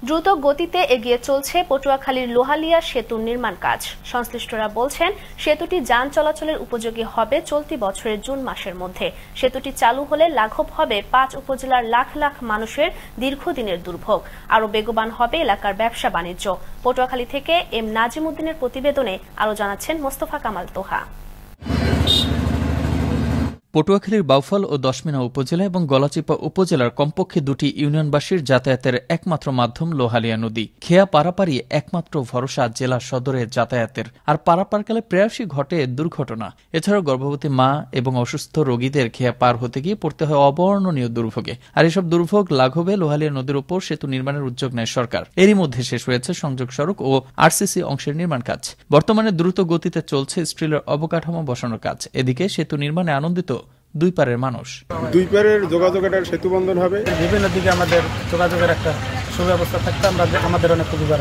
দ্রুত গতিতে এগিয়ে চলছে পটুয়াখালীর লোহালিয়া সেতুর নির্মাণ কাজ। সংশ্লিষ্টরা বলছেন, সেতুটি যান চলাচলের উপযোগী হবে চলতি বছরের জুন মাসের মধ্যে। সেতুটি চালু হলে লাঘব হবে ৫ উপজেলার লাখ লাখ মানুষের দীর্ঘদিনের দুর্ভোগ। আরও বেগবান হবে এলাকার ব্যবসা বাণিজ্য। পটুয়াখালী থেকে এম নাজিম উদ্দিনের প্রতিবেদনে আরও জানাচ্ছেন মোস্তফা কামাল তোহা। পটুয়াখালীর বাউফল ও দশমিনা উপজেলা এবং গলাচিপা উপজেলার কমপক্ষে ২টি ইউনিয়নবাসীর যাতায়াতের একমাত্র মাধ্যম লোহালিয়া নদী। খেয়া পারাপারই একমাত্র ভরসা জেলা সদরে যাতায়াতের। আর পারাপারকালে প্রায়শই ঘটে দুর্ঘটনা। এছাড়াও গর্ভবতী মা এবং অসুস্থ রোগীদের খেয়া পার হতে গিয়ে পড়তে হয় অবর্ণনীয় দুর্ভোগে। আর এসব দুর্ভোগ লাঘবে লোহালিয়া নদীর উপর সেতু নির্মাণের উদ্যোগ নেয় সরকার। এরই মধ্যে শেষ হয়েছে সংযোগ সড়ক ও আরসিসি অংশের নির্মাণ কাজ। বর্তমানে দ্রুত গতিতে চলছে স্টিলের অবকাঠামো বসানোর কাজ। এদিকে সেতু নির্মাণে আনন্দিত দুই পারের মানুষ। দুই পারের যোগাযোগের সেতু বন্ধন হবে, বিভিন্ন দিকে আমাদের যোগাযোগের একটা সুব্যবস্থা থাকতে আমাদের অনেক উপকার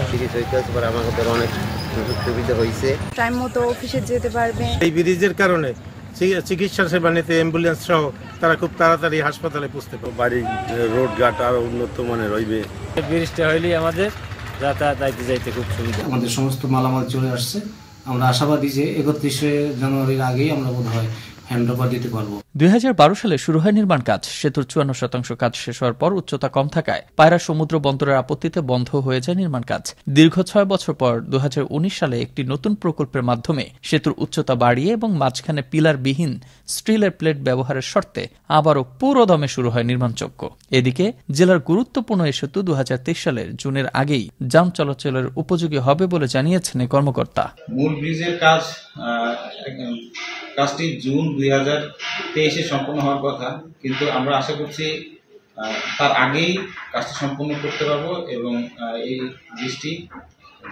আমাদের অনেক সুযোগ সুবিধা হয়েছে। টাইম মতো অফিসে যেতে পারবে। এই ব্রিজের কারণে চিকিৎসা সেবা নিতে অ্যাম্বুলেন্স সহ তারা খুব তাড়াতাড়ি হাসপাতালে পৌঁছতে পারবে। বাড়ির রোড ঘাট আরো উন্নত মানের হইবে। ব্রিজটা হইলেই আমাদের যাতায়াত যাইতে খুব সুবিধা। আমাদের সমস্ত মালামাল চলে আসছে। আমরা আশাবাদী যে ৩১শে জানুয়ারির আগেই আমরা বোধহয় হ্যান্ডওভার দিতে পারবো। ২০১২ সালে শুরু হয় নির্মাণ কাজ। সেতুর ৫৪% কাজ শেষ হওয়ার পর উচ্চতা কম থাকায় পায়রা সমুদ্র বন্দরের আপত্তিতে বন্ধ হয়ে যায় নির্মাণ কাজ। দীর্ঘ ৬ বছর পর ২০১৯ সালে একটি নতুন প্রকল্পের মাধ্যমে সেতুর উচ্চতা বাড়িয়ে এবং মাঝখানে পিলারবিহীন স্টিলের প্লেট ব্যবহারের শর্তে আবারও পুরোদমে শুরু হয় নির্মাণযজ্ঞ। এদিকে জেলার গুরুত্বপূর্ণ এই সেতু ২০২৩ সালের জুনের আগেই যান চলাচলের উপযোগী হবে বলে জানিয়েছেন এই কর্মকর্তা। মূল ব্রিজের কাজটি জুন ২০২৩-এ সম্পন্ন হওয়ার কথা, কিন্তু আমরা আশা করছি তার আগেই কাজটি সম্পন্ন করতে পারবো এবং এই ব্রিজটি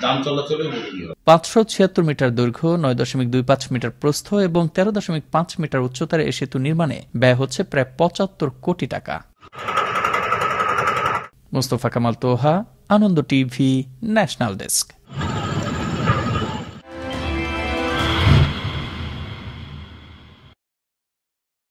যান চলাচলের উপযোগী হবে। ৫৭৬ মিটার দৈর্ঘ্য, ৯.২৫ মিটার প্রস্থ এবং ১৩.৫ মিটার উচ্চতার এই সেতু নির্মাণে ব্যয় হচ্ছে প্রায় ৭৫ কোটি টাকা। মোস্তফা কামাল তোহা, আনন্দ টিভি, ন্যাশনাল ডেস্ক।